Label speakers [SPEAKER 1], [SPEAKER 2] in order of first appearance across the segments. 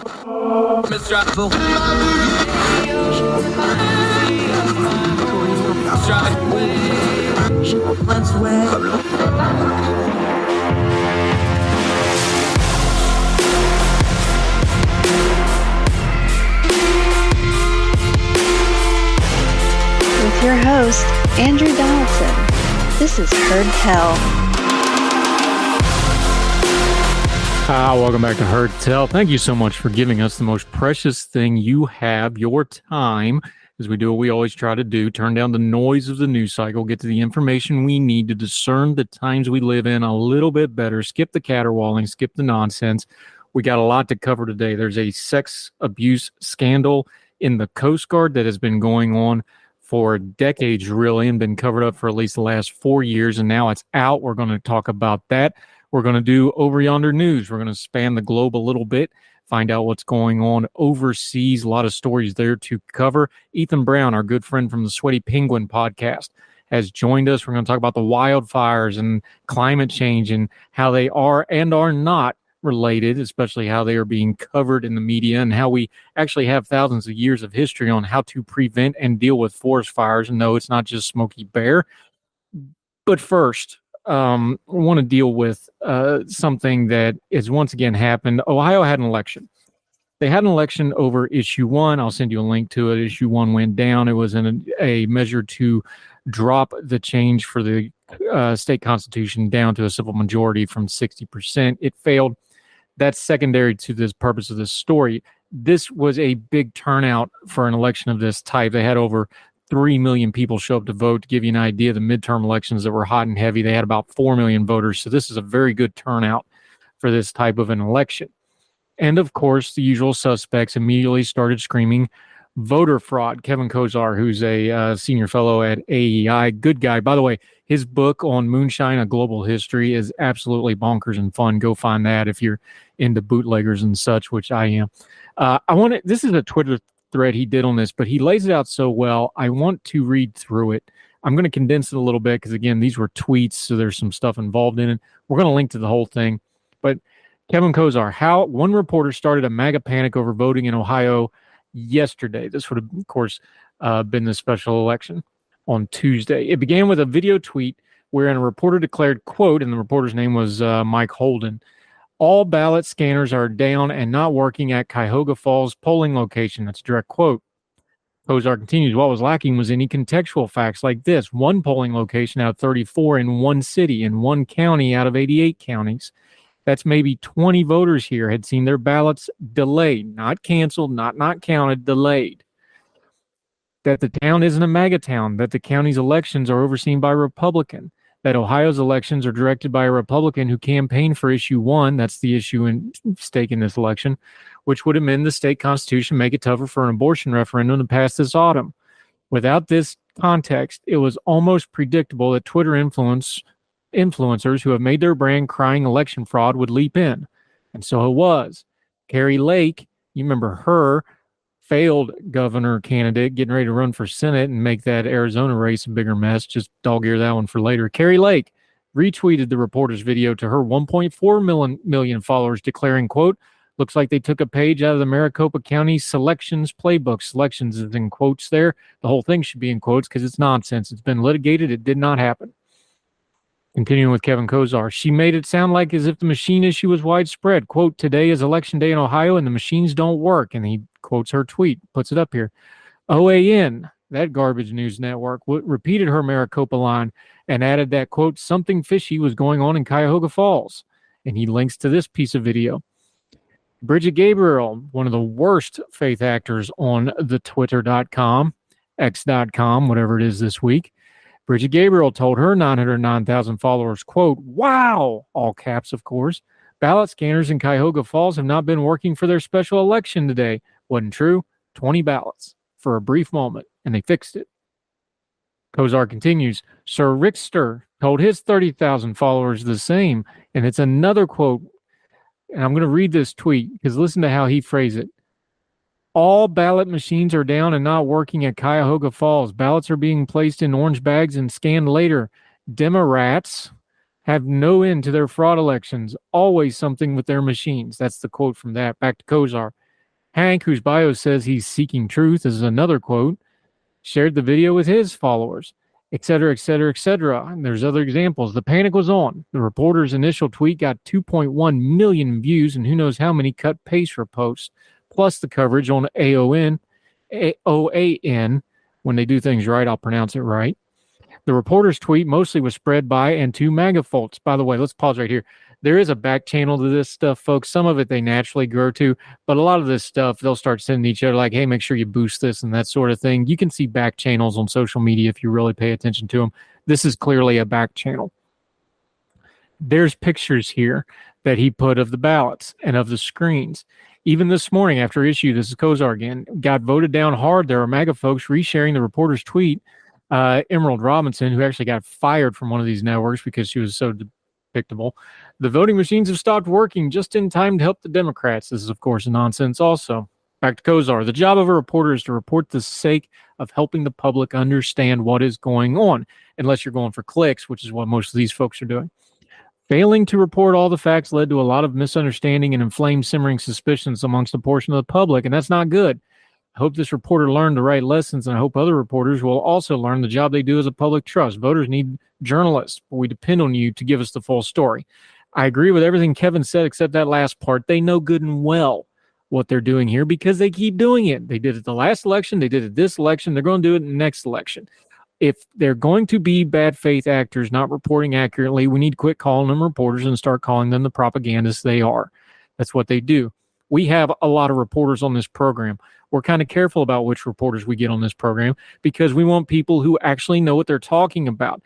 [SPEAKER 1] With your host, Andrew Donaldson. This is Heard Tell.
[SPEAKER 2] Welcome back to Heard Tell. Thank you so much for giving us the most precious thing you have, your time. As we do what we always try to do, turn down the noise of the news cycle, get to the information we need to discern the times we live in a little bit better, skip the caterwauling, skip the nonsense. We got a lot to cover today. There's a sex abuse scandal in the Coast Guard that has been going on for decades, really, and been covered up for at least the last 4 years, and now it's out. We're going to talk about that. We're going to do Over Yonder News. We're going to span the globe a little bit, find out what's going on overseas. A lot of stories there to cover. Ethan Brown, our good friend from the Sweaty Penguin podcast, has joined us. We're going to talk about the wildfires and climate change and how they are and are not related, especially how they are being covered in the media and how we actually have thousands of years of history on how to prevent and deal with forest fires. And no, it's not just Smokey Bear. But first, I want to deal with something that has once again happened. Ohio had an election. They had an election over issue 1. I'll send you a link to it. Issue 1 went down. It was in a measure to drop the change for the state constitution down to a simple majority from 60%. It failed. That's secondary to this purpose of this story. This was a big turnout for an election of this type. They had over 3 million people show up to vote. To give you an idea, the midterm elections that were hot and heavy, they had about 4 million voters. So this is a very good turnout for this type of an election. And of course, the usual suspects immediately started screaming voter fraud. Kevin Kozar, who's a senior fellow at AEI, good guy. By the way, his book on Moonshine, A Global History is absolutely bonkers and fun. Go find that if you're into bootleggers and such, which I am. This is a Twitter thread he did on this, but he lays it out so well. I want to read through it. I'm going to condense it a little bit because, again, these were tweets, so there's some stuff involved in it. We're going to link to the whole thing. But Kevin Kozar, how one reporter started a MAGA panic over voting in Ohio yesterday. This would have, of course, been the special election on Tuesday. It began with a video tweet wherein a reporter declared, quote, and the reporter's name was Mike Holden, all ballot scanners are down and not working at Cuyahoga Falls polling location. That's a direct quote. Kozar continues, what was lacking was any contextual facts like this. One polling location out of 34 in one city, in one county out of 88 counties. That's maybe 20 voters here had seen their ballots delayed, not canceled, not counted, delayed. That the town isn't a MAGA town, that the county's elections are overseen by a Republican, that Ohio's elections are directed by a Republican who campaigned for issue 1, that's the issue in stake in this election, which would amend the state constitution, make it tougher for an abortion referendum to pass this autumn. Without this context, it was almost predictable that Twitter influencers who have made their brand crying election fraud would leap in. And so it was. Carrie Lake, you remember her, failed governor candidate getting ready to run for Senate and make that Arizona race a bigger mess. Just dog-ear that one for later. Carrie Lake retweeted the reporter's video to her 1.4 million followers declaring, quote, looks like they took a page out of the Maricopa County selections playbook. Selections is in quotes there. The whole thing should be in quotes because it's nonsense. It's been litigated. It did not happen. Continuing with Kevin Kozar, she made it sound like as if the machine issue was widespread. Quote, today is election day in Ohio and the machines don't work. And he quotes her tweet, puts it up here. OAN, that garbage news network, repeated her Maricopa line and added that, quote, something fishy was going on in Cuyahoga Falls. And he links to this piece of video. Bridget Gabriel, one of the worst faith actors on the Twitter.com, X.com, whatever it is this week, Bridget Gabriel told her 909,000 followers, quote, wow, all caps, of course, ballot scanners in Cuyahoga Falls have not been working for their special election today. Wasn't true. 20 ballots for a brief moment, and they fixed it. Kozar continues, Sir Rickster told his 30,000 followers the same, and it's another quote, and I'm going to read this tweet because listen to how he phrased it. All ballot machines are down and not working at Cuyahoga Falls. Ballots are being placed in orange bags and scanned later. Demorats have no end to their fraud elections. Always something with their machines. That's the quote from that. Back to Kozar. Hank, whose bio says he's seeking truth, this is another quote, shared the video with his followers, et cetera, et cetera, et cetera. And there's other examples. The panic was on. The reporter's initial tweet got 2.1 million views and who knows how many cut paste reposts, plus the coverage on OAN. When they do things right, I'll pronounce it right. The reporter's tweet mostly was spread by and to MAGA folks. By the way, let's pause right here. There is a back channel to this stuff, folks. Some of it they naturally grow to, but a lot of this stuff they'll start sending each other like, hey, make sure you boost this and that sort of thing. You can see back channels on social media if you really pay attention to them. This is clearly a back channel. There's pictures here that he put of the ballots and of the screens. Even this morning after issue, this is Kozar again, got voted down hard. There are MAGA folks resharing the reporter's tweet. Emerald Robinson, who actually got fired from one of these networks because she was so depictable. The voting machines have stopped working just in time to help the Democrats. This is, of course, nonsense also. Back to Kozar. The job of a reporter is to report the sake of helping the public understand what is going on, unless you're going for clicks, which is what most of these folks are doing. Failing to report all the facts led to a lot of misunderstanding and inflamed simmering suspicions amongst a portion of the public, and that's not good. I hope this reporter learned the right lessons, and I hope other reporters will also learn the job they do as a public trust. Voters need journalists, but we depend on you to give us the full story. I agree with everything Kevin said except that last part. They know good and well what they're doing here because they keep doing it. They did it the last election. They did it this election. They're going to do it in the next election. If they're going to be bad faith actors not reporting accurately, we need to quit calling them reporters and start calling them the propagandists they are. That's what they do. We have a lot of reporters on this program. We're kind of careful about which reporters we get on this program because we want people who actually know what they're talking about.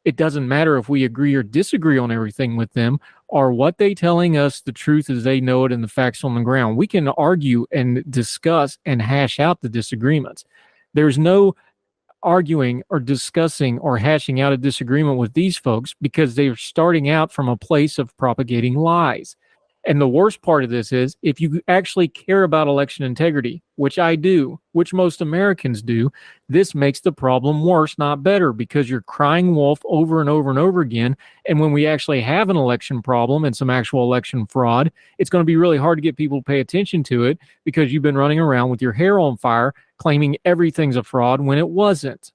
[SPEAKER 2] It doesn't matter if we agree or disagree on everything with them or what they telling us the truth as they know it and the facts on the ground. We can argue and discuss and hash out the disagreements. There's no arguing or discussing or hashing out a disagreement with these folks because they're starting out from a place of propagating lies. And the worst part of this is if you actually care about election integrity, which I do, which most Americans do, this makes the problem worse, not better, because you're crying wolf over and over and over again. And when we actually have an election problem and some actual election fraud, it's going to be really hard to get people to pay attention to it because you've been running around with your hair on fire claiming everything's a fraud when it wasn't.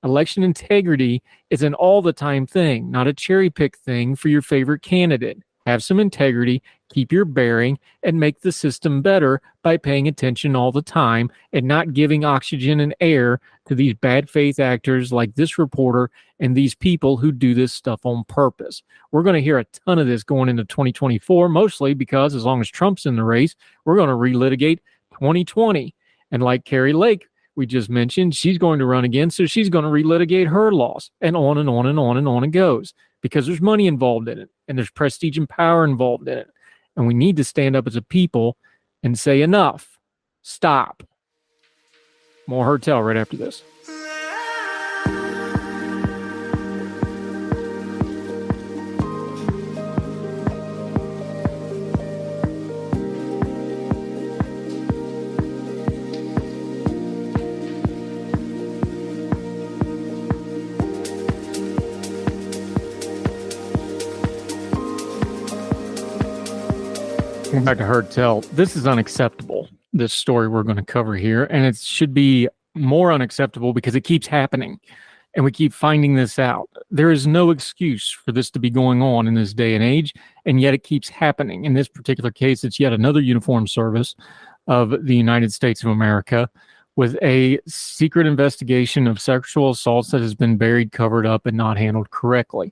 [SPEAKER 2] Election integrity is an all-the-time thing, not a cherry-pick thing for your favorite candidate. Have some integrity, keep your bearing, and make the system better by paying attention all the time and not giving oxygen and air to these bad faith actors like this reporter and these people who do this stuff on purpose. We're going to hear a ton of this going into 2024, mostly because as long as Trump's in the race, we're going to relitigate 2020. And like Carrie Lake, we just mentioned, she's going to run again, so she's going to relitigate her loss, and on and on and on and on it goes, because there's money involved in it, and there's prestige and power involved in it. And we need to stand up as a people and say enough. Stop. More Hertel right after this. Going back to Hertel, this is unacceptable, this story we're going to cover here, and it should be more unacceptable because it keeps happening, and we keep finding this out. There is no excuse for this to be going on in this day and age, and yet it keeps happening. In this particular case, it's yet another uniformed service of the United States of America with a secret investigation of sexual assaults that has been buried, covered up, and not handled correctly.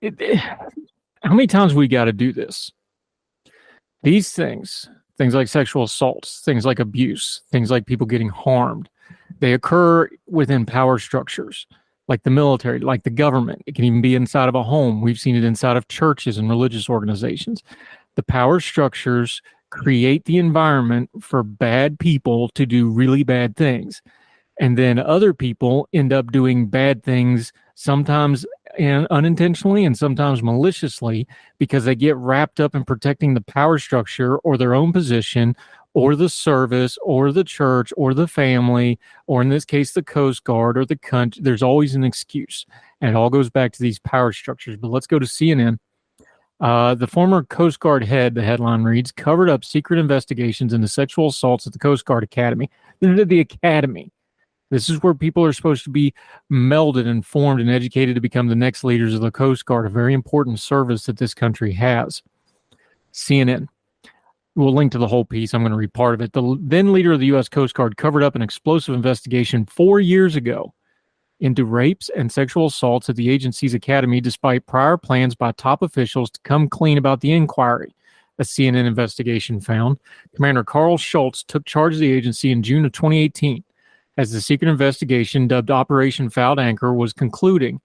[SPEAKER 2] How many times we got to do this? These things like sexual assaults, things like abuse, things like people getting harmed, they occur within power structures like the military, like the government. It can even be inside of a home. We've seen it inside of churches and religious organizations. The power structures create the environment for bad people to do really bad things. And then other people end up doing bad things, sometimes unintentionally and sometimes maliciously, because they get wrapped up in protecting the power structure or their own position or the service or the church or the family, or in this case, the Coast Guard or the country. There's always an excuse. And it all goes back to these power structures. But let's go to CNN. The former Coast Guard head, the headline reads, covered up secret investigations into sexual assaults at the Coast Guard Academy. The Academy. This is where people are supposed to be melded and formed and educated to become the next leaders of the Coast Guard, a very important service that this country has. CNN. We'll link to the whole piece. I'm going to read part of it. The then leader of the U.S. Coast Guard covered up an explosive investigation 4 years ago into rapes and sexual assaults at the agency's academy, despite prior plans by top officials to come clean about the inquiry. A CNN investigation found Commander Carl Schultz took charge of the agency in June of 2018. As the secret investigation, dubbed Operation Fouled Anchor, was concluding,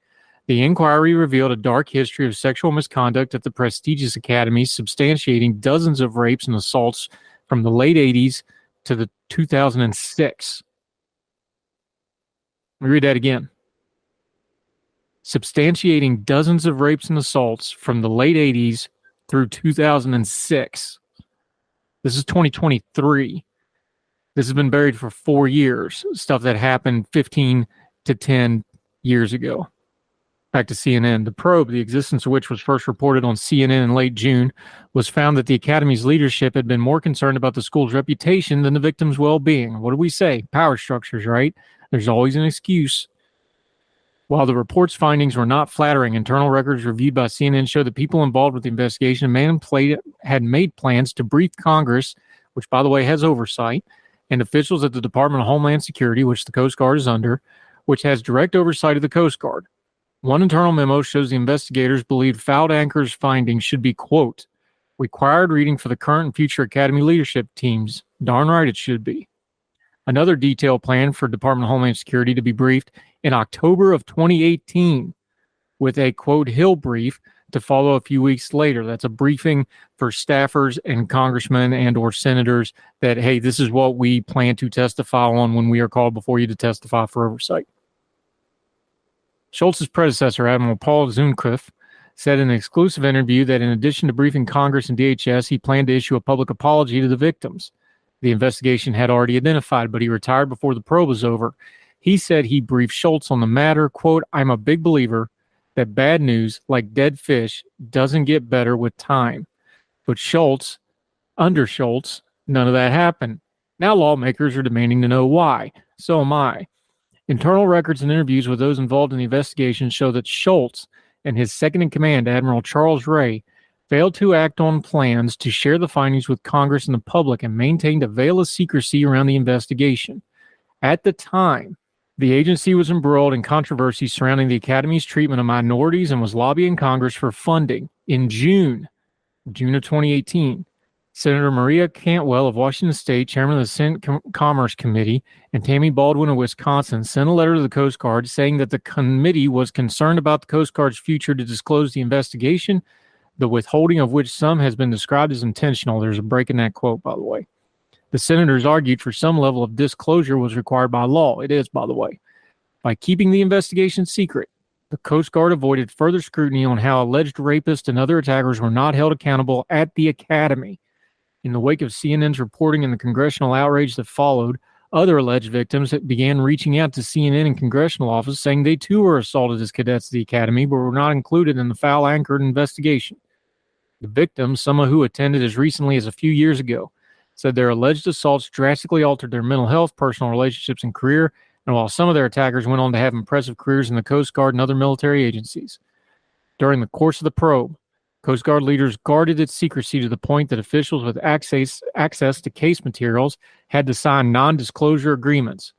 [SPEAKER 2] the inquiry revealed a dark history of sexual misconduct at the prestigious academy, substantiating dozens of rapes and assaults from the late 80s to the 2006. Let me read that again. Substantiating dozens of rapes and assaults from the late 80s through 2006. This is 2023. This has been buried for 4 years, stuff that happened 15 to 10 years ago. Back to CNN. The probe, the existence of which was first reported on CNN in late June, was found that the Academy's leadership had been more concerned about the school's reputation than the victims' well-being. What do we say? Power structures, right? There's always an excuse. While the report's findings were not flattering, internal records reviewed by CNN show that people involved with the investigation had made plans to brief Congress, which, by the way, has oversight, and officials at the Department of Homeland Security, which the Coast Guard is under, which has direct oversight of the Coast Guard. One internal memo shows the investigators believed Fouled Anchor's findings should be, quote, required reading for the current and future Academy leadership teams. Darn right it should be. Another detailed plan for Department of Homeland Security to be briefed in October of 2018 with a, quote, Hill brief to follow a few weeks later. That's a briefing for staffers and congressmen and or senators that, hey, this is what we plan to testify on when we are called before you to testify for oversight. Schultz's predecessor, Admiral Paul Zumkeff, said in an exclusive interview that in addition to briefing Congress and DHS, he planned to issue a public apology to the victims. The investigation had already identified, but he retired before the probe was over. He said he briefed Schultz on the matter, quote, I'm a big believer that bad news, like dead fish, doesn't get better with time. But Schultz, under Schultz, none of that happened. Now lawmakers are demanding to know why. So am I. Internal records and interviews with those involved in the investigation show that Schultz and his second-in-command, Admiral Charles Ray, failed to act on plans to share the findings with Congress and the public and maintained a veil of secrecy around the investigation. At the time, the agency was embroiled in controversy surrounding the Academy's treatment of minorities and was lobbying Congress for funding. In June of 2018, Senator Maria Cantwell of Washington State, chairman of the Senate Commerce Committee, and Tammy Baldwin of Wisconsin sent a letter to the Coast Guard saying that the committee was concerned about the Coast Guard's future to disclose the investigation, the withholding of which some has been described as intentional. There's a break in that quote, by the way. The senators argued for some level of disclosure was required by law. It is, by the way. By keeping the investigation secret, the Coast Guard avoided further scrutiny on how alleged rapists and other attackers were not held accountable at the Academy. In the wake of CNN's reporting and the congressional outrage that followed, other alleged victims began reaching out to CNN and congressional office saying they too were assaulted as cadets at the Academy but were not included in the Foul Anchored investigation. The victims, some of who attended as recently as a few years ago, said their alleged assaults drastically altered their mental health, personal relationships, and career, and while some of their attackers went on to have impressive careers in the Coast Guard and other military agencies. During the course of the probe, Coast Guard leaders guarded its secrecy to the point that officials with access to case materials had to sign non-disclosure agreements.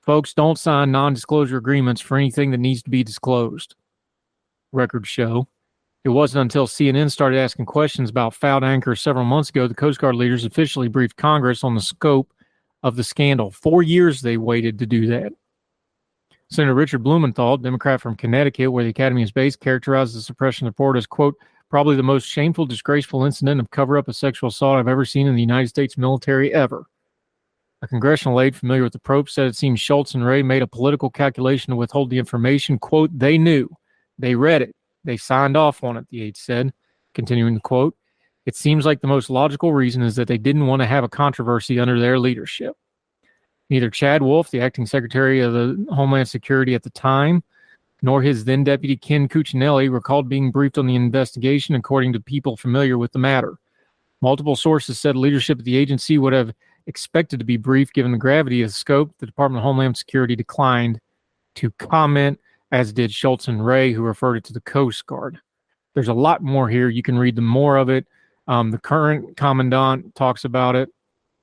[SPEAKER 2] Folks, don't sign non-disclosure agreements for anything that needs to be disclosed. Records show. It wasn't until CNN started asking questions about Fouled Anchor several months ago the Coast Guard leaders officially briefed Congress on the scope of the scandal. 4 years they waited to do that. Senator Richard Blumenthal, Democrat from Connecticut, where the Academy is based, characterized the suppression report as, quote, probably the most shameful, disgraceful incident of cover-up of sexual assault I've ever seen in the United States military ever. A congressional aide familiar with the probe said it seems Schultz and Ray made a political calculation to withhold the information. Quote, they knew. They read it. They signed off on it, the aide said. Continuing the quote, it seems like the most logical reason is that they didn't want to have a controversy under their leadership. Neither Chad Wolf, the acting secretary of the Homeland Security at the time, nor his then deputy Ken Cuccinelli recalled being briefed on the investigation, according to people familiar with the matter. Multiple sources said leadership at the agency would have expected to be briefed given the gravity of the scope. The Department of Homeland Security declined to comment, as did Schultz and Ray, who referred it to the Coast Guard. There's a lot more here. You can read the more of it. The current commandant talks about it.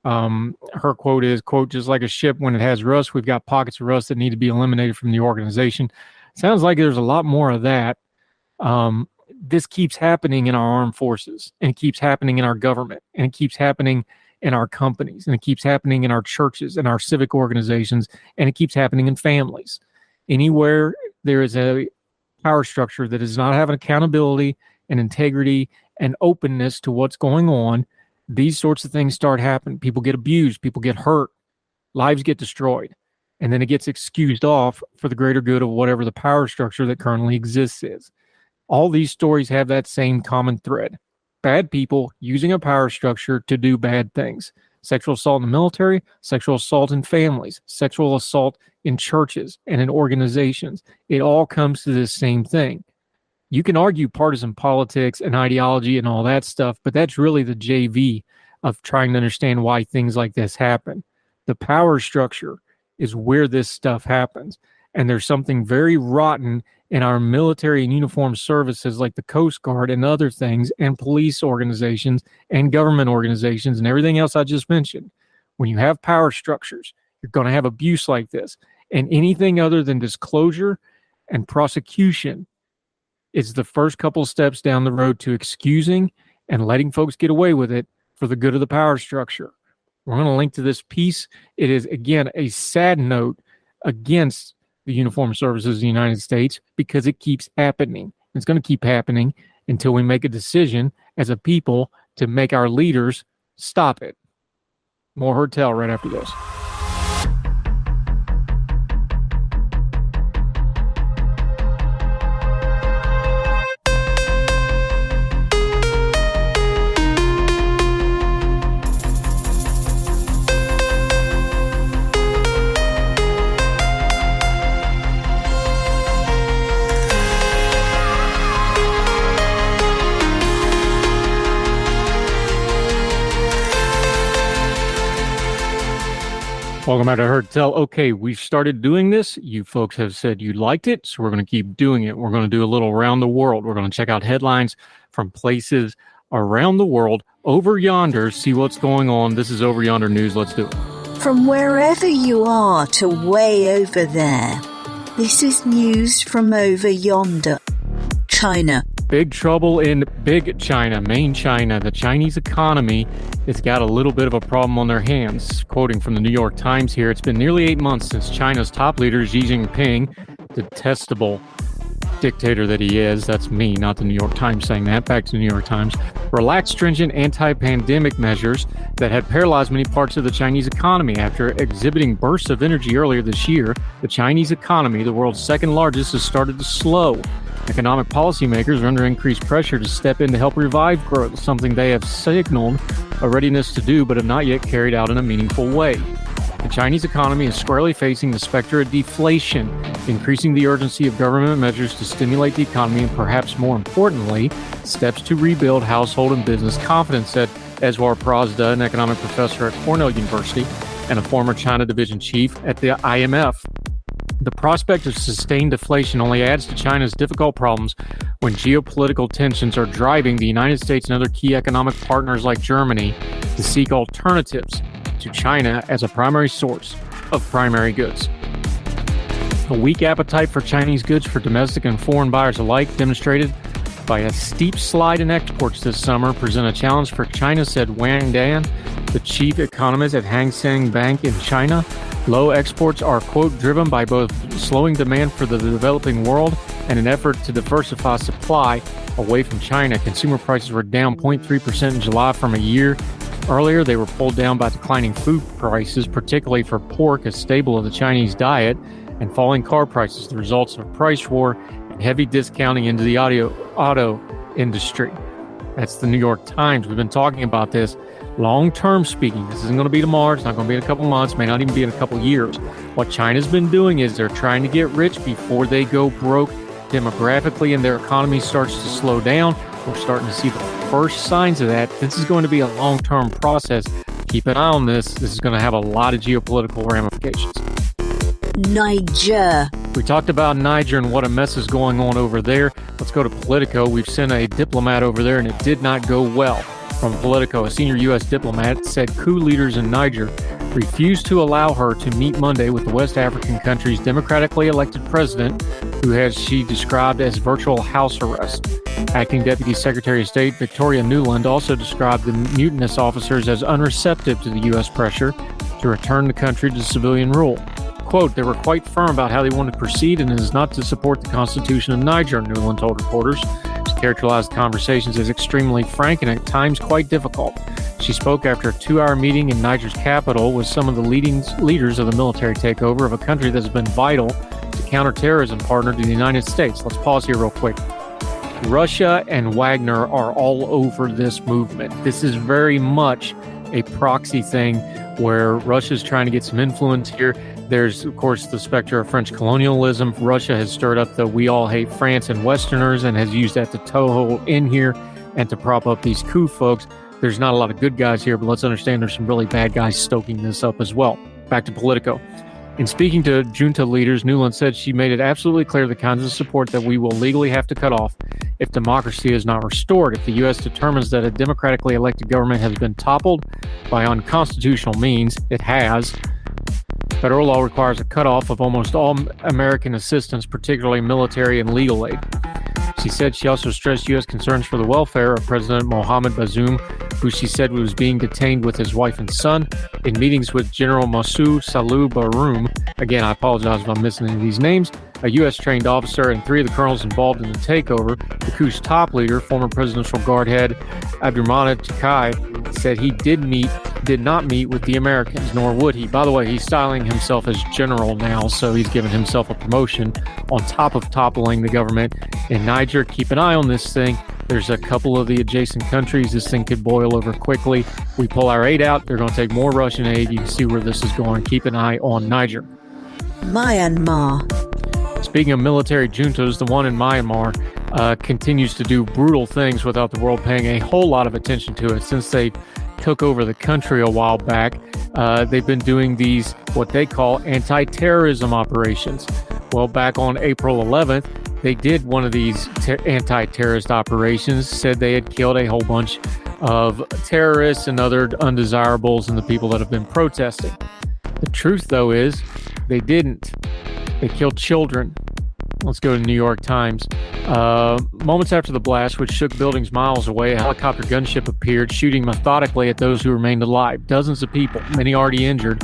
[SPEAKER 2] Her quote is, quote, "Just like a ship when it has rust, we've got pockets of rust that need to be eliminated from the organization." Sounds like there's a lot more of that. This keeps happening in our armed forces, and it keeps happening in our government, and it keeps happening in our companies, and it keeps happening in our churches and our civic organizations, and it keeps happening in families. Anywhere there is a power structure that does not have an accountability and integrity and openness to what's going on, these sorts of things start happening. People get abused, people get hurt, lives get destroyed, and then it gets excused off for the greater good of whatever the power structure that currently exists is. All these stories have that same common thread. Bad people using a power structure to do bad things. Sexual assault in the military, sexual assault in families, sexual assault in churches and in organizations. It all comes to this same thing. You can argue partisan politics and ideology and all that stuff, but that's really the JV of trying to understand why things like this happen. The power structure is where this stuff happens. And there's something very rotten in our military and uniformed services like the Coast Guard and other things, and police organizations and government organizations and everything else I just mentioned. When you have power structures, you're going to have abuse like this. And anything other than disclosure and prosecution is the first couple steps down the road to excusing and letting folks get away with it for the good of the power structure. We're going to link to this piece. It is, again, a sad note against the uniformed services of the United States because it keeps happening. It's going to keep happening until we make a decision as a people to make our leaders stop it. More Hotel right after this. Welcome back to Heard Tell. Okay, we've started doing this. You folks have said you liked it, so we're going to keep doing it. We're going to do a little around the world. We're going to check out headlines from places around the world. Over Yonder, see what's going on. This is Over Yonder News. Let's do it.
[SPEAKER 3] From wherever you are to way over there, this is news from Over Yonder. China.
[SPEAKER 2] Big trouble in Big China, main China. The Chinese economy has got a little bit of a problem on their hands. Quoting from the New York Times here, it's been nearly 8 months since China's top leader, Xi Jinping, detestable dictator that he is, that's me, not the New York Times saying that, back to the New York Times, relaxed stringent anti-pandemic measures that had paralyzed many parts of the Chinese economy. After exhibiting bursts of energy earlier this year, the Chinese economy, the world's second largest, has started to slow. Economic policymakers are under increased pressure to step in to help revive growth, something they have signaled a readiness to do but have not yet carried out in a meaningful way. The Chinese economy is squarely facing the specter of deflation, increasing the urgency of government measures to stimulate the economy and, perhaps more importantly, steps to rebuild household and business confidence, said Eswar Prasda, an economic professor at Cornell University and a former China division chief at the IMF. The prospect of sustained deflation only adds to China's difficult problems when geopolitical tensions are driving the United States and other key economic partners like Germany to seek alternatives to China as a primary source of primary goods. A weak appetite for Chinese goods for domestic and foreign buyers alike, demonstrated by a steep slide in exports this summer, present a challenge for China, said Wang Dan, the chief economist at Hang Seng Bank in China. Low exports are, quote, driven by both slowing demand for the developing world and an effort to diversify supply away from China. Consumer prices were down 0.3% in July from a year earlier. They were pulled down by declining food prices, particularly for pork, a staple of the Chinese diet, and falling car prices, the results of a price war and heavy discounting into the auto industry. That's the New York Times. We've been talking about this. Long-term speaking, this isn't going to be tomorrow. It's not going to be in a couple months, may not even be in a couple years. What China's been doing is they're trying to get rich before they go broke demographically and their economy starts to slow down. We're starting to see the first signs of that. This is going to be a long-term process. Keep an eye on this. This is going to have a lot of geopolitical ramifications.
[SPEAKER 3] Niger.
[SPEAKER 2] We talked about Niger and what a mess is going on over there. Let's go to Politico. We've sent a diplomat over there and it did not go well. From Politico, a senior U.S. diplomat said coup leaders in Niger refused to allow her to meet Monday with the West African country's democratically elected president, who has she described as virtual house arrest. Acting Deputy Secretary of State Victoria Nuland also described the mutinous officers as unreceptive to the U.S. pressure to return the country to civilian rule. Quote, they were quite firm about how they wanted to proceed and it is not to support the Constitution of Niger, Nuland told reporters. She characterized conversations as extremely frank and at times quite difficult. She spoke after a 2-hour meeting in Niger's capital with some of the leading leaders of the military takeover of a country that has been vital to counterterrorism partner to the United States. Let's pause here real quick. Russia and Wagner are all over this movement. This is very much a proxy thing where Russia's trying to get some influence here. There's, of course, the specter of French colonialism. Russia has stirred up the we all hate France and Westerners and has used that to toehold in here and to prop up these coup folks. There's not a lot of good guys here, but let's understand there's some really bad guys stoking this up as well. Back to Politico. In speaking to junta leaders, Nuland said she made it absolutely clear the kinds of support that we will legally have to cut off if democracy is not restored. If the U.S. determines that a democratically elected government has been toppled by unconstitutional means, it has. Federal law requires a cutoff of almost all American assistance, particularly military and legal aid. She said she also stressed U.S. concerns for the welfare of President Mohamed Bazoum, who she said was being detained with his wife and son. In meetings with General Massoud Salou Baroum, again, I apologize if I'm missing any of these names, a U.S.-trained officer and 3 of the colonels involved in the takeover, the coup's top leader, former presidential guard head Abdurrahman Chakai, said he did not meet with the Americans, nor would he. By the way, he's styling himself as general now, so he's given himself a promotion on top of toppling the government in Niger. Keep an eye on this thing. There's a couple of the adjacent countries. This thing could boil over quickly. We pull our aid out. They're going to take more Russian aid. You can see where this is going. Keep an eye on Niger.
[SPEAKER 3] Myanmar.
[SPEAKER 2] Speaking of military juntas, the one in Myanmar continues to do brutal things without the world paying a whole lot of attention to it. Since they took over the country a while back, they've been doing these, what they call anti-terrorism operations. Well, back on April 11th, they did one of these anti-terrorist operations, said they had killed a whole bunch of terrorists and other undesirables and the people that have been protesting. The truth, though, is they didn't. They killed children. Let's go to New York Times. Moments after the blast, which shook buildings miles away, a helicopter gunship appeared, shooting methodically at those who remained alive. Dozens of people, many already injured,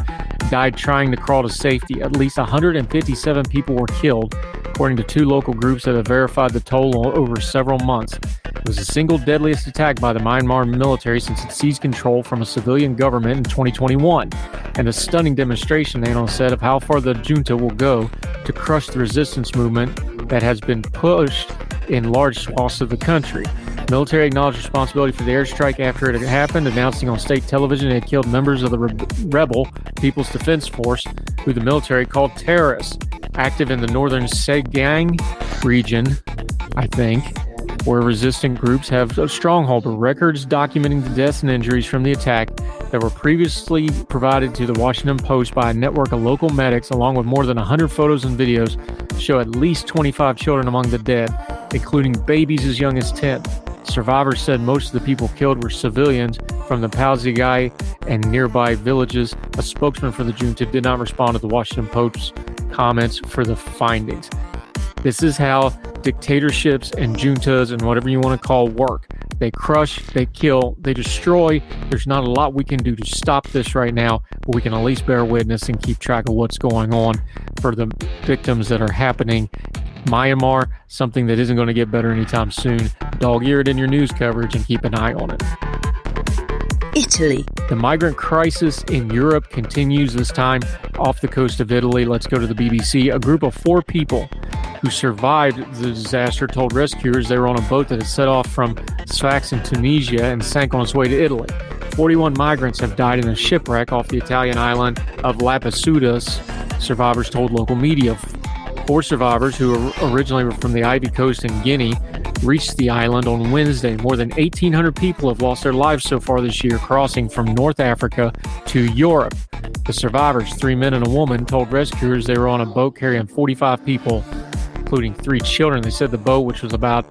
[SPEAKER 2] died trying to crawl to safety. At least 157 people were killed, according to 2 local groups that have verified the toll over several months. It was the single deadliest attack by the Myanmar military since it seized control from a civilian government in 2021, and a stunning demonstration, analysts said, of how far the junta will go to crush the resistance movement that has been pushed in large swaths of the country. Military acknowledged responsibility for the airstrike after it had happened, announcing on state television it had killed members of the rebel People's Defense Force, who the military called terrorists, active in the northern Sagaing region, I think, where resistant groups have a stronghold. Records documenting the deaths and injuries from the attack that were previously provided to the Washington Post by a network of local medics, along with more than 100 photos and videos, show at least 25 children among the dead, including babies as young as 10. Survivors said most of the people killed were civilians from the Palzigai and nearby villages. A spokesman for the junta did not respond to the Washington Post's comments for the findings. This is how dictatorships and juntas and whatever you want to call work. They crush, they kill, they destroy. There's not a lot we can do to stop this right now, but we can at least bear witness and keep track of what's going on for the victims that are happening. Myanmar, something that isn't going to get better anytime soon. Dog-ear it in your news coverage and keep an eye on it.
[SPEAKER 3] Italy.
[SPEAKER 2] The migrant crisis in Europe continues, this time off the coast of Italy. Let's go to the BBC. A group of 4 people who survived the disaster told rescuers they were on a boat that had set off from Sfax in Tunisia and sank on its way to Italy. 41 migrants have died in a shipwreck off the Italian island of Lampedusa, survivors told local media. 4 survivors, who originally were from the Ivory Coast in Guinea, reached the island on Wednesday. More than 1,800 people have lost their lives so far this year crossing from North Africa to Europe. The survivors, 3 men and a woman, told rescuers they were on a boat carrying 45 people, including 3 children. They said the boat, which was about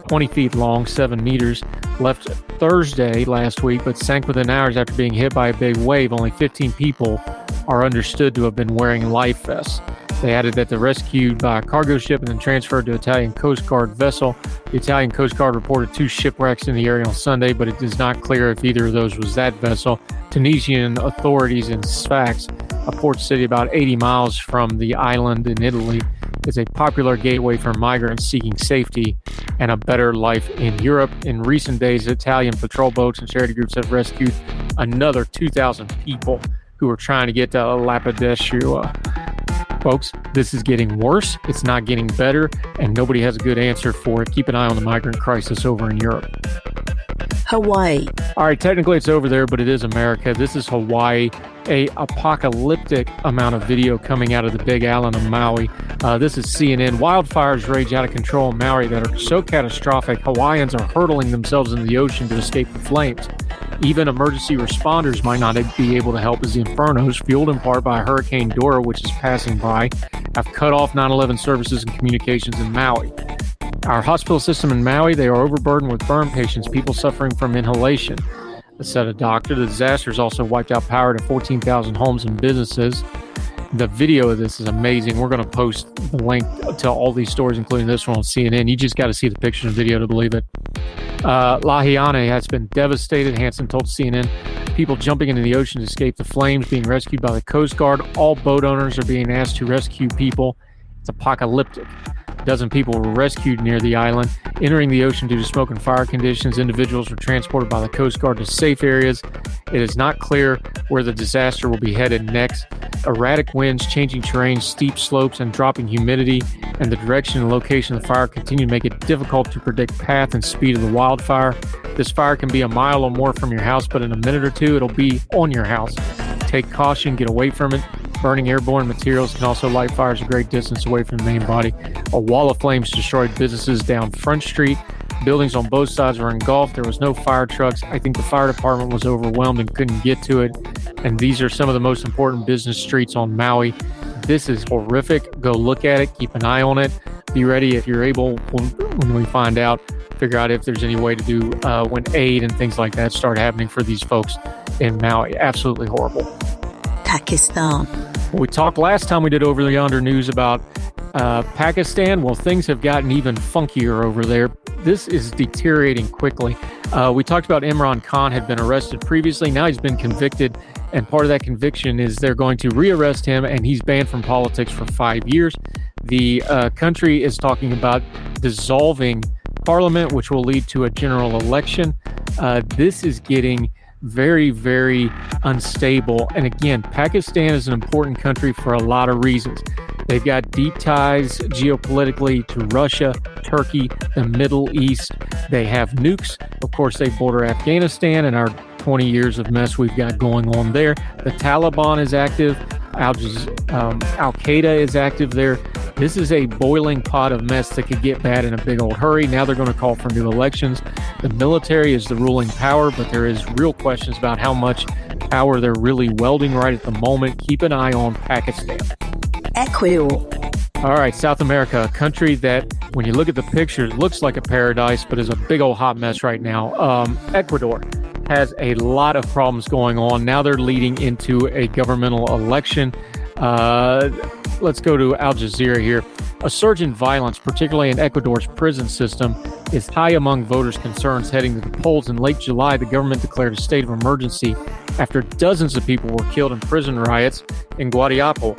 [SPEAKER 2] 20 feet long, 7 meters, left Thursday last week, but sank within hours after being hit by a big wave. Only 15 people are understood to have been wearing life vests. They added that they're rescued by a cargo ship and then transferred to Italian Coast Guard vessel. The Italian Coast Guard reported 2 shipwrecks in the area on Sunday, but it is not clear if either of those was that vessel. Tunisian authorities in Sfax, a port city about 80 miles from the island in Italy, is a popular gateway for migrants seeking safety and a better life in Europe. In recent days, Italian patrol boats and charity groups have rescued another 2,000 people who are trying to get to Lampedusa. Folks, this is getting worse. It's not getting better, and nobody has a good answer for it. Keep an eye on the migrant crisis over in Europe.
[SPEAKER 3] Hawaii.
[SPEAKER 2] All right, technically it's over there, but it is America. This is Hawaii. A apocalyptic amount of video coming out of the Big Island of Maui. This is CNN. Wildfires rage out of control in Maui that are so catastrophic, Hawaiians are hurtling themselves into the ocean to escape the flames. Even emergency responders might not be able to help as the infernos, fueled in part by Hurricane Dora, which is passing by, have cut off 9/11 services and communications in Maui. Our hospital system in Maui, they are overburdened with burn patients, people suffering from inhalation, said a doctor. The disaster has also wiped out power to 14,000 homes and businesses. The video of this is amazing. We're going to post the link to all these stories, including this one on CNN. You just got to see the picture and video to believe it. Lahaina has been devastated, Hansen told CNN. People jumping into the ocean to escape the flames, being rescued by the Coast Guard. All boat owners are being asked to rescue people. It's apocalyptic. A dozen people were rescued near the island. Entering the ocean due to smoke and fire conditions, individuals were transported by the Coast Guard to safe areas. It is not clear where the disaster will be headed next. Erratic winds, changing terrain, steep slopes, and dropping humidity, and the direction and location of the fire continue to make it difficult to predict path and speed of the wildfire. This fire can be a mile or more from your house, but in a minute or two, it'll be on your house. Take caution, get away from it. Burning airborne materials can also light fires a great distance away from the main body. A wall of flames destroyed businesses down Front Street. Buildings on both sides were engulfed. There was no fire trucks. I think the fire department was overwhelmed and couldn't get to it. And these are some of the most important business streets on Maui. This is horrific. Go look at it. Keep an eye on it. Be ready if you're able, when we find out, figure out if there's any way to do when aid and things like that start happening for these folks in Maui. Absolutely horrible.
[SPEAKER 3] Pakistan.
[SPEAKER 2] We talked last time we did Over the Yonder news about Pakistan. Well, things have gotten even funkier over there. This is deteriorating quickly. We talked about Imran Khan had been arrested previously. Now he's been convicted, and part of that conviction is they're going to rearrest him, and he's banned from politics for 5 years. The country is talking about dissolving parliament, which will lead to a general election. This is getting very, very unstable. And again, Pakistan is an important country for a lot of reasons. They've got deep ties geopolitically to Russia, Turkey, the Middle East. They have nukes. Of course, they border Afghanistan and our 20 years of mess we've got going on there. The Taliban is active. Al-Qaeda is active there. This is a boiling pot of mess that could get bad in a big old hurry. Now they're going to call for new elections. The military is the ruling power, but there is real questions about how much power they're really wielding right at the moment. Keep an eye on Pakistan.
[SPEAKER 3] Ecuador.
[SPEAKER 2] All right, South America, a country that, when you look at the pictures, looks like a paradise, but is a big old hot mess right now. Ecuador has a lot of problems going on. Now they're leading into a governmental election. Let's go to Al Jazeera here. A surge in violence, particularly in Ecuador's prison system, is high among voters' concerns heading to the polls. In late July, the government declared a state of emergency after dozens of people were killed in prison riots in Guayaquil.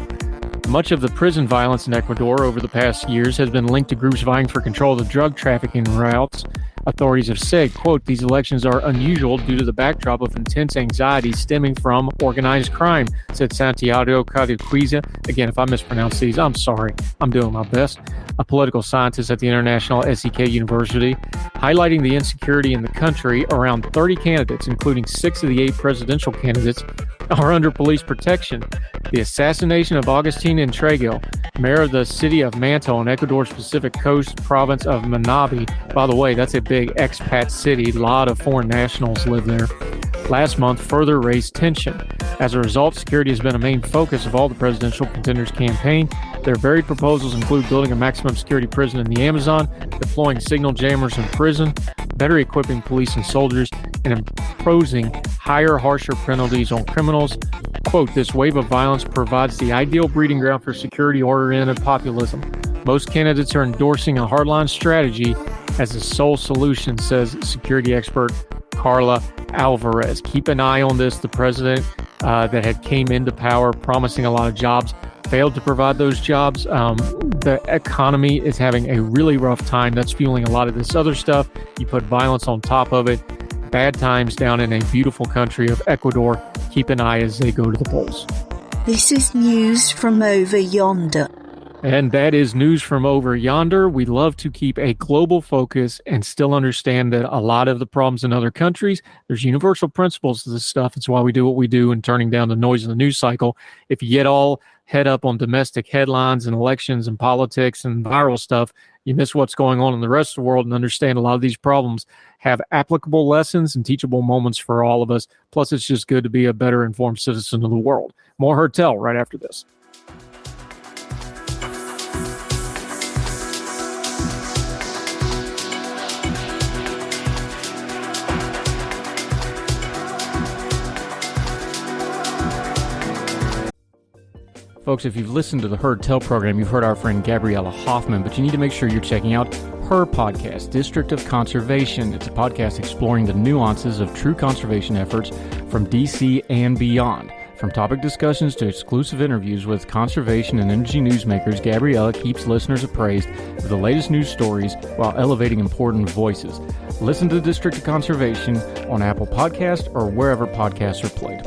[SPEAKER 2] Much of the prison violence in Ecuador over the past years has been linked to groups vying for control of the drug trafficking routes. Authorities have said, quote, these elections are unusual due to the backdrop of intense anxiety stemming from organized crime, said Santiago Cadiquiza. Again, if I mispronounce these, I'm sorry. I'm doing my best. A political scientist at the International SEK University, highlighting the insecurity in the country. Around 30 candidates, including 6 of the 8 presidential candidates, are under police protection. The assassination of Agustin Entrego, mayor of the city of Manto on Ecuador's Pacific Coast province of Manabi. By the way, that's a big expat city. A lot of foreign nationals live there. Last month further raised tension. As a result, security has been a main focus of all the presidential contenders' campaign. Their varied proposals include building a maximum security prison in the Amazon, deploying signal jammers in prison, better equipping police and soldiers, and imposing higher, harsher penalties on criminals. Quote, this wave of violence provides the ideal breeding ground for security-oriented populism. Most candidates are endorsing a hardline strategy as the sole solution, says security expert Carla Alvarez. Keep an eye on this. The president that had came into power promising a lot of jobs failed to provide those jobs. The economy is having a really rough time. That's fueling a lot of this other stuff. You put violence on top of it. Bad times down in a beautiful country of Ecuador. Keep an eye as they go to the polls.
[SPEAKER 3] This is news from over yonder.
[SPEAKER 2] And that is news from over yonder. We love to keep a global focus and still understand that a lot of the problems in other countries, there's universal principles to this stuff. It's why we do what we do and turning down the noise of the news cycle. If you get all head up on domestic headlines and elections and politics and viral stuff, you miss what's going on in the rest of the world and understand a lot of these problems have applicable lessons and teachable moments for all of us. Plus, it's just good to be a better informed citizen of the world. More Hertel right after this. Folks, if you've listened to the Heard Tell program, you've heard our friend Gabriella Hoffman, but you need to make sure you're checking out her podcast, District of Conservation. It's a podcast exploring the nuances of true conservation efforts from DC and beyond. From topic discussions to exclusive interviews with conservation and energy newsmakers, Gabriella keeps listeners appraised of the latest news stories while elevating important voices. Listen to the District of Conservation on Apple Podcasts or wherever podcasts are played.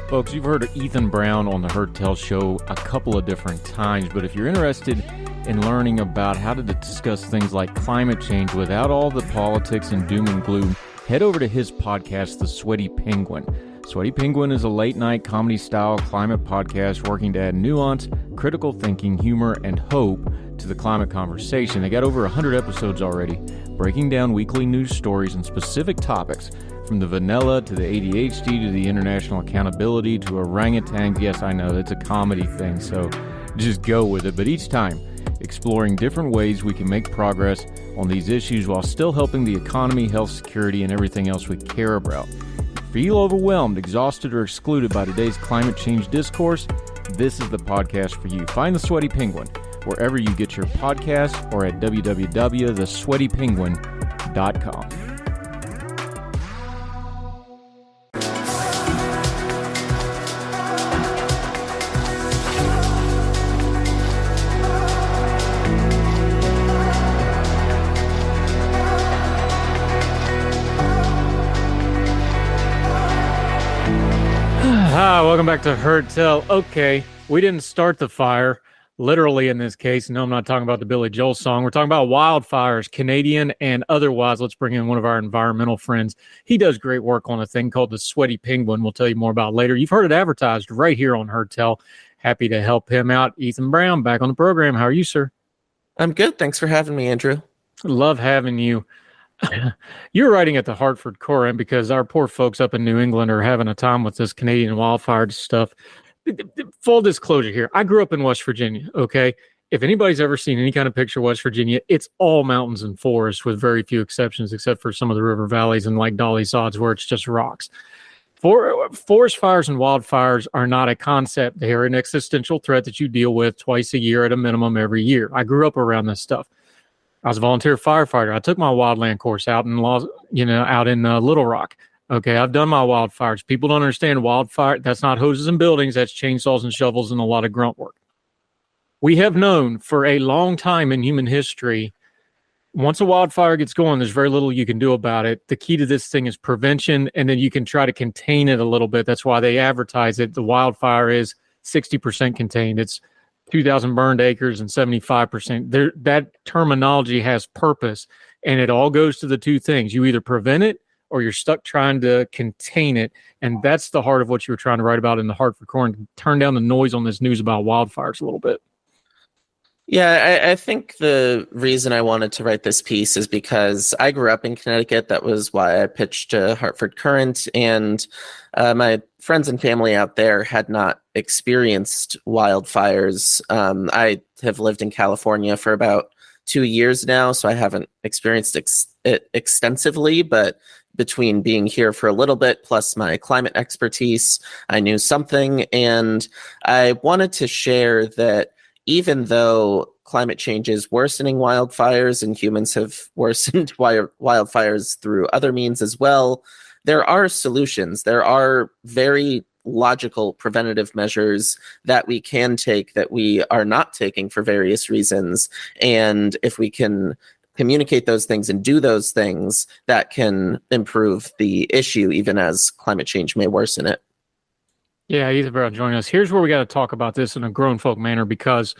[SPEAKER 2] Folks, you've heard of Ethan Brown on the Heard Tell show a couple of different times, but if you're interested in learning about how to discuss things like climate change without all the politics and doom and gloom, head over to his podcast, The Sweaty Penguin. Sweaty Penguin is a late-night comedy-style climate podcast working to add nuance, critical thinking, humor, and hope to the climate conversation. They got over 100 episodes already, breaking down weekly news stories and specific topics, from the vanilla to the ADHD to the international accountability to orangutans. Yes, I know, it's a comedy thing, so just go with it. But each time, exploring different ways we can make progress on these issues while still helping the economy, health, security, and everything else we care about. Feel overwhelmed, exhausted, or excluded by today's climate change discourse? This is the podcast for you. Find The Sweaty Penguin wherever you get your podcasts or at www.thesweatypenguin.com. Welcome back to Heard Tell. Okay, we didn't start the fire, literally in this case. No, I'm not talking about the Billy Joel song. We're talking about wildfires, Canadian and otherwise. Let's bring in one of our environmental friends. He does great work on a thing called the Sweaty Penguin. We'll tell you more about later. You've heard it advertised right here on Heard Tell. Happy to help him out. Ethan Brown, back on the program. How are you, sir?
[SPEAKER 4] I'm good. Thanks for having me, Andrew.
[SPEAKER 2] Love having you. You're writing at the Hartford Courant because our poor folks up in New England are having a time with this Canadian wildfire stuff. Full disclosure here. I grew up in West Virginia, okay? If anybody's ever seen any kind of picture of West Virginia, it's all mountains and forests with very few exceptions, except for some of the river valleys and like Dolly Sods where it's just rocks. Forest fires and wildfires are not a concept. They're an existential threat that you deal with twice a year at a minimum every year. I grew up around this stuff. I was a volunteer firefighter. I took my wildland course out in Little Rock. Okay, I've done my wildfires. People don't understand wildfire. That's not hoses and buildings. That's chainsaws and shovels and a lot of grunt work. We have known for a long time in human history, once a wildfire gets going, there's very little you can do about it. The key to this thing is prevention, and then you can try to contain it a little bit. That's why they advertise it. The wildfire is 60% contained. It's 2,000 burned acres and 75%. That terminology has purpose, and it all goes to the two things. You either prevent it or you're stuck trying to contain it. And that's the heart of what you were trying to write about in the Hartford Courant. Turn down the noise on this news about wildfires a little bit.
[SPEAKER 4] Yeah, I think the reason I wanted to write this piece is because I grew up in Connecticut. That was why I pitched to Hartford Courant, and my friends and family out there had not experienced wildfires. I have lived in California for about 2 years now, so I haven't experienced it extensively, but between being here for a little bit plus my climate expertise, I knew something, and I wanted to share that even though climate change is worsening wildfires and humans have worsened wildfires through other means as well, there are solutions. There are very logical preventative measures that we can take that we are not taking for various reasons. And if we can communicate those things and do those things, that can improve the issue even as climate change may worsen it.
[SPEAKER 2] Yeah, Ethan Brown joining us. Here's where we got to talk about this in a grown folk manner, because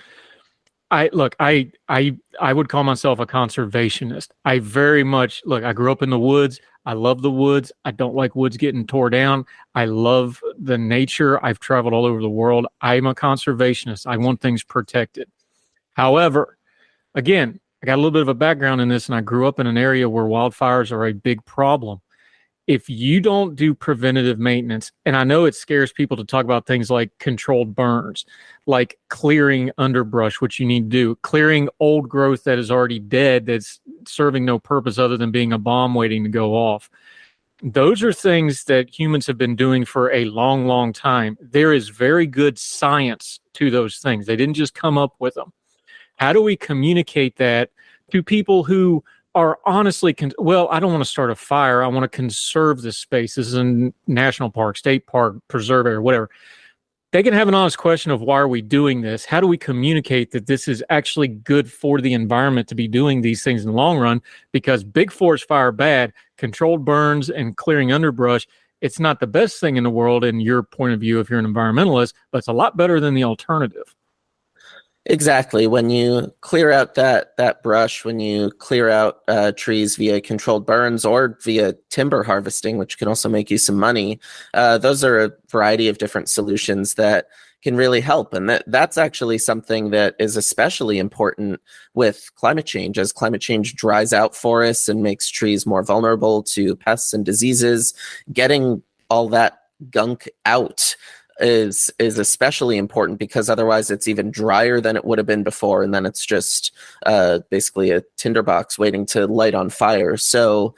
[SPEAKER 2] I would call myself a conservationist. I very much I grew up in the woods. I love the woods. I don't like woods getting tore down. I love the nature. I've traveled all over the world. I'm a conservationist. I want things protected. However, again, I got a little bit of a background in this, and I grew up in an area where wildfires are a big problem. If you don't do preventative maintenance, and I know it scares people to talk about things like controlled burns, like clearing underbrush, which you need to do, clearing old growth that is already dead, that's serving no purpose other than being a bomb waiting to go off. Those are things that humans have been doing for a long, long time. There is very good science to those things. They didn't just come up with them. How do we communicate that to people who are honestly, I don't want to start a fire. I want to conserve this space. This is a national park, state park, preserve area, whatever. They can have an honest question of, why are we doing this? How do we communicate that this is actually good for the environment to be doing these things in the long run? Because big forest fire, bad, controlled burns and clearing underbrush, it's not the best thing in the world in your point of view if you're an environmentalist, but it's a lot better than the alternative.
[SPEAKER 4] Exactly. When you clear out that brush, when you clear out trees via controlled burns or via timber harvesting, which can also make you some money, those are a variety of different solutions that can really help. And that's actually something that is especially important with climate change. As climate change dries out forests and makes trees more vulnerable to pests and diseases, getting all that gunk out is especially important, because otherwise it's even drier than it would have been before, and then it's just basically a tinderbox waiting to light on fire. So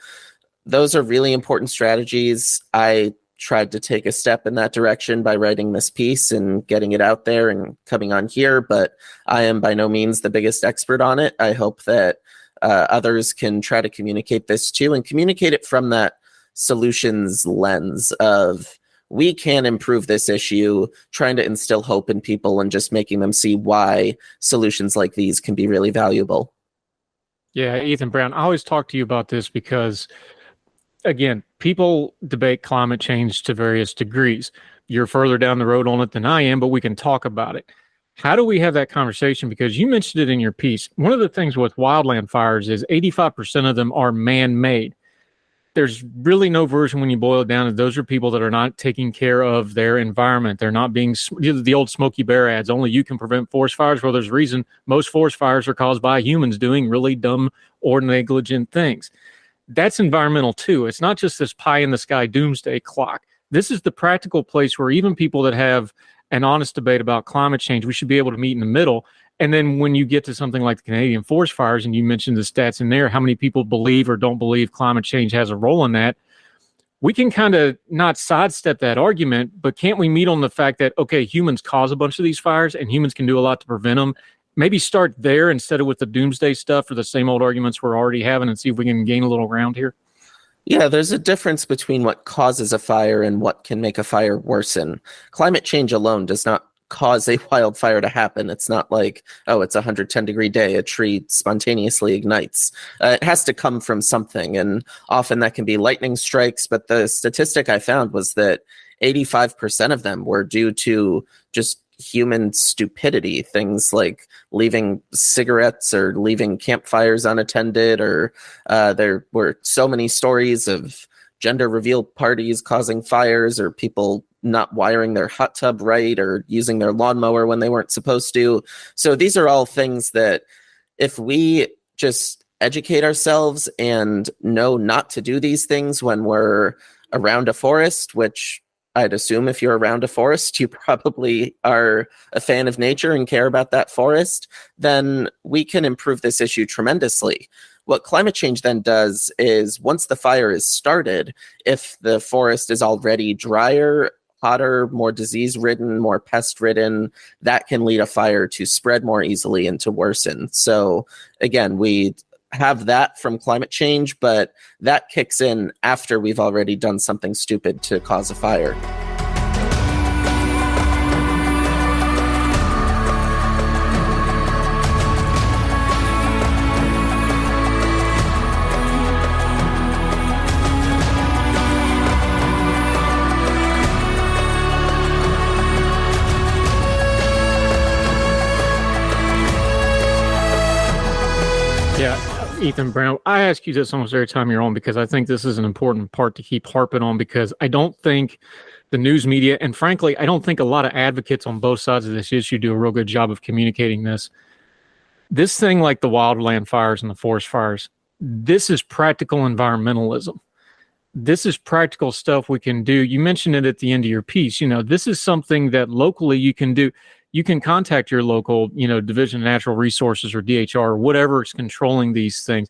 [SPEAKER 4] those are really important strategies. I tried to take a step in that direction by writing this piece and getting it out there and coming on here, but I am by no means the biggest expert on it. I hope that others can try to communicate this too, and communicate it from that solutions lens of, we can improve this issue, trying to instill hope in people and just making them see why solutions like these can be really valuable.
[SPEAKER 2] Yeah, Ethan Brown, I always talk to you about this because, again, people debate climate change to various degrees. You're further down the road on it than I am, but we can talk about it. How do we have that conversation? Because you mentioned it in your piece. One of the things with wildland fires is 85% of them are man-made. There's really no version when you boil it down that those are people that are not taking care of their environment. They're not being the old Smokey Bear ads. Only you can prevent forest fires. Well, there's a reason most forest fires are caused by humans doing really dumb or negligent things. That's environmental too. It's not just this pie in the sky doomsday clock. This is the practical place where even people that have an honest debate about climate change, we should be able to meet in the middle. And then when you get to something like the Canadian forest fires, and you mentioned the stats in there, how many people believe or don't believe climate change has a role in that, we can kind of not sidestep that argument, but can't we meet on the fact that, okay, humans cause a bunch of these fires and humans can do a lot to prevent them? Maybe start there instead of with the doomsday stuff or the same old arguments we're already having, and see if we can gain a little ground here.
[SPEAKER 4] Yeah, there's a difference between what causes a fire and what can make a fire worsen. Climate change alone does not cause a wildfire to happen. It's not like, oh, it's a 110-degree day, a tree spontaneously ignites. It has to come from something, and often that can be lightning strikes, but the statistic I found was that 85% of them were due to just human stupidity, things like leaving cigarettes or leaving campfires unattended, or there were so many stories of gender reveal parties causing fires, or people not wiring their hot tub right, or using their lawnmower when they weren't supposed to. So these are all things that if we just educate ourselves and know not to do these things when we're around a forest, which I'd assume if you're around a forest, you probably are a fan of nature and care about that forest, then we can improve this issue tremendously. What climate change then does is once the fire is started, if the forest is already drier, hotter, more disease-ridden, more pest-ridden, that can lead a fire to spread more easily and to worsen. So again, we have that from climate change, but that kicks in after we've already done something stupid to cause a fire.
[SPEAKER 2] Ethan Brown, I ask you this almost every time you're on because I think this is an important part to keep harping on, because I don't think the news media, and frankly, I don't think a lot of advocates on both sides of this issue do a real good job of communicating this. This thing like the wildland fires and the forest fires, this is practical environmentalism. This is practical stuff we can do. You mentioned it at the end of your piece. This is something that locally you can do. You can contact your local, Division of Natural Resources or DHR or whatever is controlling these things.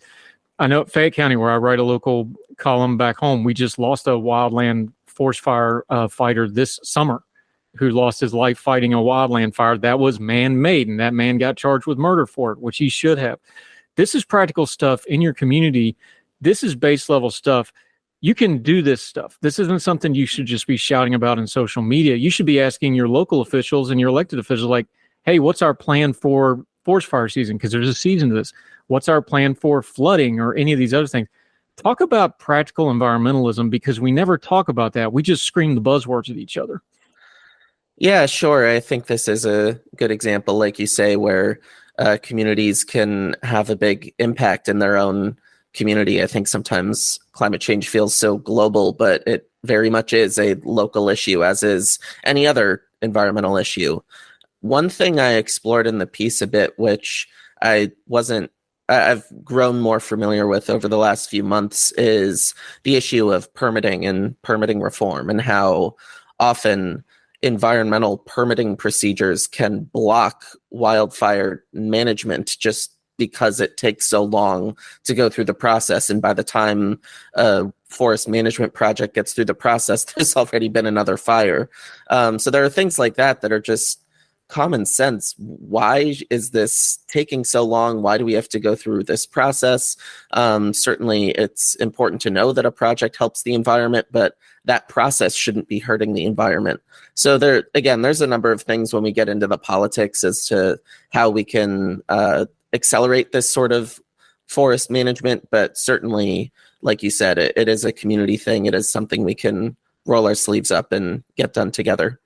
[SPEAKER 2] I know at Fayette County, where I write a local column back home, we just lost a wildland forest fire fighter this summer who lost his life fighting a wildland fire that was man-made, and that man got charged with murder for it, which he should have. This is practical stuff in your community. This is base level stuff. You can do this stuff. This isn't something you should just be shouting about in social media. You should be asking your local officials and your elected officials, like, hey, what's our plan for forest fire season? Because there's a season to this. What's our plan for flooding or any of these other things? Talk about practical environmentalism, because we never talk about that. We just scream the buzzwords at each other.
[SPEAKER 4] Yeah, sure. I think this is a good example, like you say, where communities can have a big impact in their own community. I think sometimes climate change feels so global, but it very much is a local issue, as is any other environmental issue. One thing I explored in the piece a bit, which I've grown more familiar with over the last few months, is the issue of permitting and permitting reform, and how often environmental permitting procedures can block wildfire management just because it takes so long to go through the process. And by the time a forest management project gets through the process, there's already been another fire. So there are things like that that are just common sense. Why is this taking so long? Why do we have to go through this process? Certainly, it's important to know that a project helps the environment, but that process shouldn't be hurting the environment. So there's a number of things when we get into the politics as to how we can accelerate this sort of forest management, but certainly, like you said, it is a community thing. It is something we can roll our sleeves up and get done together.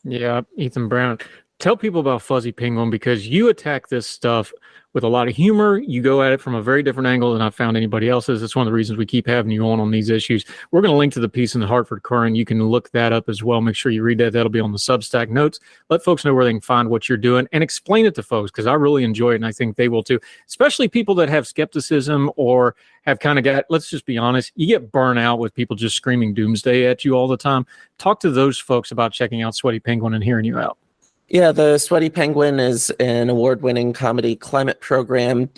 [SPEAKER 2] Yeah, Ethan Brown, tell people about Fuzzy Penguin, because you attack this stuff with a lot of humor. You go at it from a very different angle than I've found anybody else's. It's one of the reasons we keep having you on these issues. We're going to link to the piece in the Hartford Courant. You can look that up as well. Make sure you read that. That'll be on the Substack notes. Let folks know where they can find what you're doing and explain it to folks, because I really enjoy it, and I think they will too, especially people that have skepticism or have kind of got, let's just be honest, you get burnt out with people just screaming doomsday at you all the time. Talk to those folks about checking out Sweaty Penguin and hearing you out.
[SPEAKER 4] Yeah, the Sweaty Penguin is an award-winning comedy climate program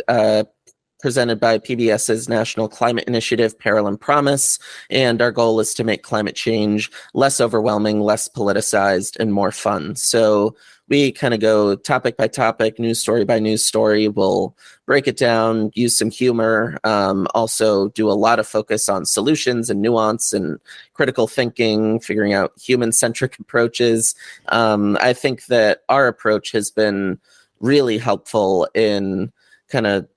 [SPEAKER 4] presented by PBS's National Climate Initiative, Peril and Promise. And our goal is to make climate change less overwhelming, less politicized, and more fun. So we kind of go topic by topic, news story by news story. We'll break it down, use some humor, also do a lot of focus on solutions and nuance and critical thinking, figuring out human-centric approaches. I think that our approach has been really helpful in kind of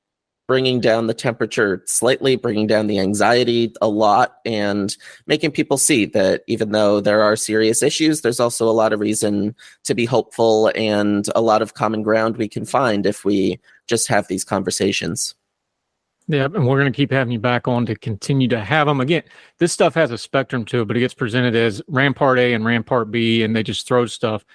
[SPEAKER 4] bringing down the temperature slightly, bringing down the anxiety a lot, and making people see that even though there are serious issues, there's also a lot of reason to be hopeful and a lot of common ground we can find if we just have these conversations.
[SPEAKER 2] Yeah, and we're going to keep having you back on to continue to have them. Again, this stuff has a spectrum to it, but it gets presented as Rampart A and Rampart B, and they just throw stuff.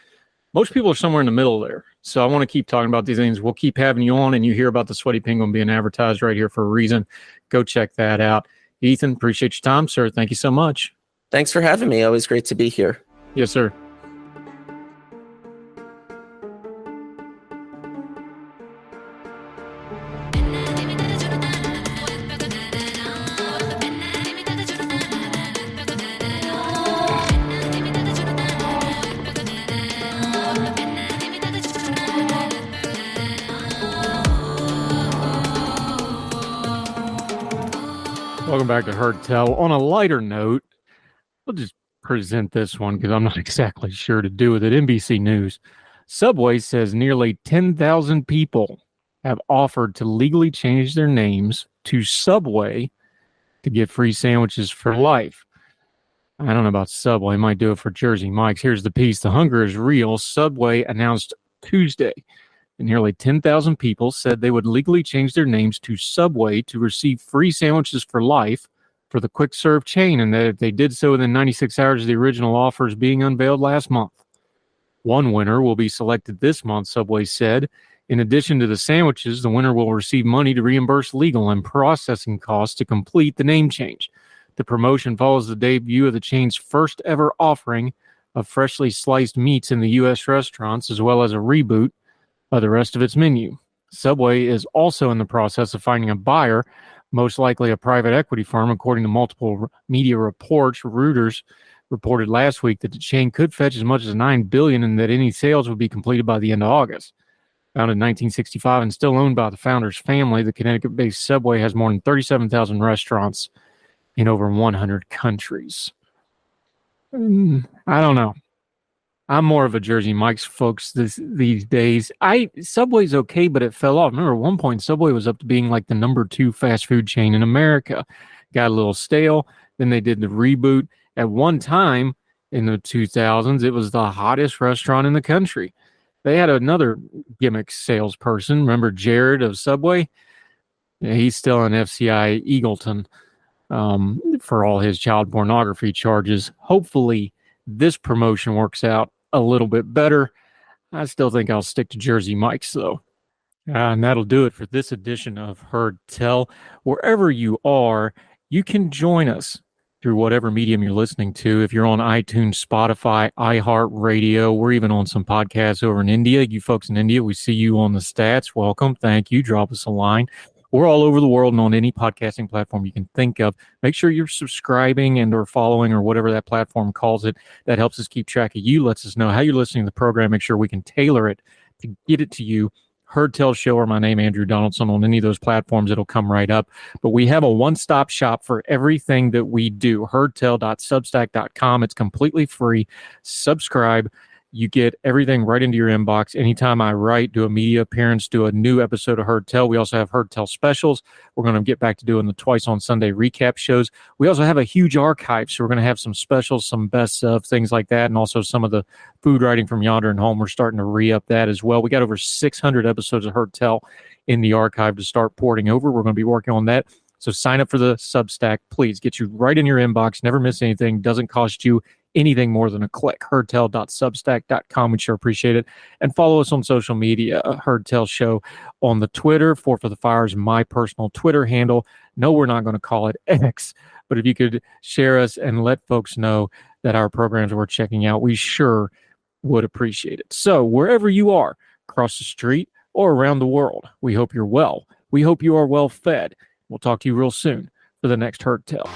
[SPEAKER 2] Most people are somewhere in the middle there. So I want to keep talking about these things. We'll keep having you on, and you hear about the Sweaty Penguin being advertised right here for a reason. Go check that out. Ethan, appreciate your time, sir. Thank you so much.
[SPEAKER 4] Thanks for having me. Always great to be here.
[SPEAKER 2] Yes, sir. Welcome back to Heard Tell. On a lighter note, we'll just present this one because I'm not exactly sure to do with it. NBC News. Subway says nearly 10,000 people have offered to legally change their names to Subway to get free sandwiches for life. I don't know about Subway. Might do it for Jersey Mike's. Here's the piece. The hunger is real. Subway announced Tuesday and nearly 10,000 people said they would legally change their names to Subway to receive free sandwiches for life for the quick serve chain, and that if they did so within 96 hours of the original offers being unveiled last month. One winner will be selected this month, Subway said. In addition to the sandwiches, the winner will receive money to reimburse legal and processing costs to complete the name change. The promotion follows the debut of the chain's first ever offering of freshly sliced meats in the U.S. restaurants, as well as a reboot of the rest of its menu. Subway is also in the process of finding a buyer, most likely a private equity firm, according to multiple media reports. Reuters reported last week that the chain could fetch as much as $9 billion and that any sales would be completed by the end of August. Founded in 1965 and still owned by the founder's family, the Connecticut-based Subway has more than 37,000 restaurants in over 100 countries. I don't know. I'm more of a Jersey Mike's folks these days. Subway's okay, but it fell off. Remember, at one point, Subway was up to being like the number 2 fast food chain in America. Got a little stale. Then they did the reboot. At one time in the 2000s, it was the hottest restaurant in the country. They had another gimmick salesperson. Remember Jared of Subway? Yeah, he's still in FCI Eagleton for all his child pornography charges. Hopefully, this promotion works out a little bit better. I still think I'll stick to Jersey Mike's, though. And that'll do it for this edition of Heard Tell. Wherever you are, you can join us through whatever medium you're listening to. If you're on iTunes, Spotify, iHeartRadio, we're even on some podcasts over in India. You folks in India, we see you on the stats. Welcome. Thank you. Drop us a line. We're all over the world and on any podcasting platform you can think of. Make sure you're subscribing and or following or whatever that platform calls it. That helps us keep track of you, lets us know how you're listening to the program. Make sure we can tailor it to get it to you. Heard Tell Show or my name, Andrew Donaldson, on any of those platforms. It'll come right up. But we have a one-stop shop for everything that we do. Heardtell.substack.com. It's completely free. Subscribe. You get everything right into your inbox. Anytime I write, do a media appearance, do a new episode of Heard Tell. We also have Heard Tell specials. We're going to get back to doing the twice on Sunday recap shows. We also have a huge archive, so we're going to have some specials, some best of, things like that, and also some of the food writing from Yonder and Home. We're starting to re-up that as well. We got over 600 episodes of Heard Tell in the archive to start porting over. We're going to be working on that. So sign up for the Substack, please. Get you right in your inbox. Never miss anything. Doesn't cost you anything more than a click. Heardtell.substack.com. We sure appreciate it. And follow us on social media. Heard Tell Show on the Twitter. For the Fires, my personal Twitter handle. No, we're not going to call it X, but if you could share us and let folks know that our programs are worth checking out, we sure would appreciate it. So wherever you are, across the street or around the world, we hope you're well. We hope you are well fed. We'll talk to you real soon for the next Heard Tell.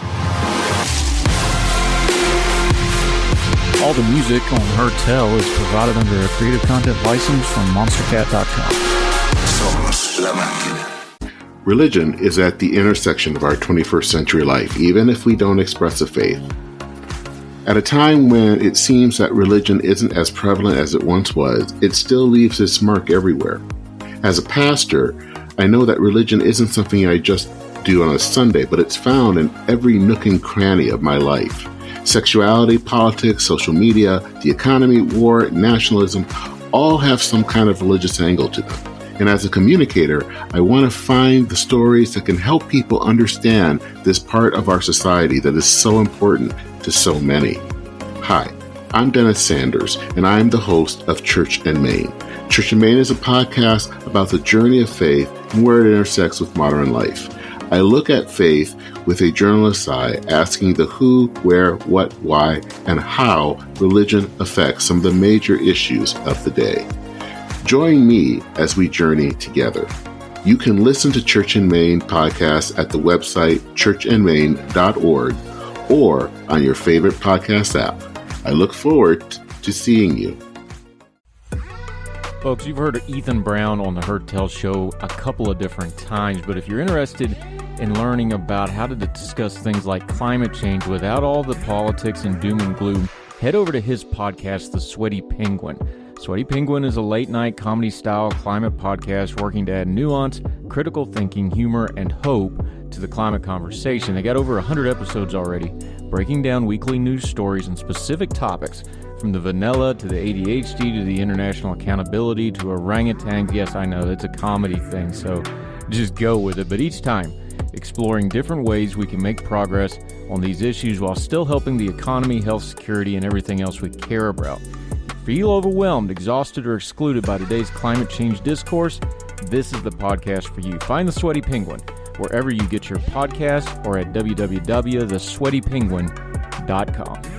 [SPEAKER 2] All the music on Her Tell is provided under a Creative Content license from monstercat.com.
[SPEAKER 5] Somos la máquina.
[SPEAKER 6] Religion is at the intersection of our 21st century life, even if we don't express a faith. At a time when it seems that religion isn't as prevalent as it once was, it still leaves its mark everywhere. As a pastor, I know that religion isn't something I just do on a Sunday, but it's found in every nook and cranny of my life. Sexuality, politics, social media, the economy, war, nationalism, all have some kind of religious angle to them. And as a communicator, I want to find the stories that can help people understand this part of our society that is so important to so many. Hi, I'm Dennis Sanders, and I'm the host of Church and Main. Church and Main is a podcast about the journey of faith and where it intersects with modern life. I look at faith with a journalist's eye, asking the who, where, what, why, and how religion affects some of the major issues of the day. Join me as we journey together. You can listen to Church and Main podcast at the website churchandmain.org or on your favorite podcast app. I look forward to seeing you.
[SPEAKER 2] Folks, you've heard of Ethan Brown on the Her Tell show a couple of different times, but if you're interested in learning about how to discuss things like climate change without all the politics and doom and gloom, head over to his podcast, The Sweaty Penguin. Sweaty Penguin is a late-night comedy-style climate podcast working to add nuance, critical thinking, humor, and hope to the climate conversation. They got over 100 episodes already, breaking down weekly news stories and specific topics, from the vanilla to the ADHD to the international accountability to orangutans. Yes, I know, it's a comedy thing, so just go with it. But each time, exploring different ways we can make progress on these issues while still helping the economy, health, security, and everything else we care about. Feel overwhelmed, exhausted, or excluded by today's climate change discourse? This is the podcast for you. Find The Sweaty Penguin wherever you get your podcasts or at www.thesweatypenguin.com.